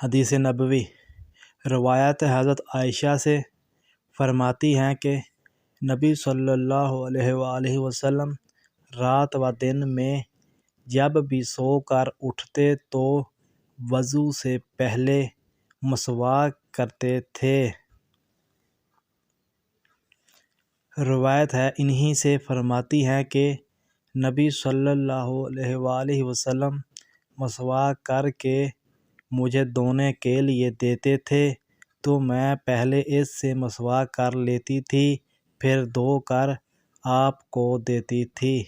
حدیث نبوی روایت حضرت عائشہ سے فرماتی ہیں کہ نبی صلی اللہ علیہ وآلہ وسلم رات و دن میں جب بھی سو کر اٹھتے تو وضو سے پہلے مسواک کرتے تھے۔ روایت ہے انہی سے فرماتی ہیں کہ نبی صلی اللہ علیہ وآلہ وسلم مسواک کر کے مجھے دھونے کے لیے دیتے تھے تو میں پہلے اس سے مسواک کر لیتی تھی پھر دھو کر آپ کو دیتی تھی۔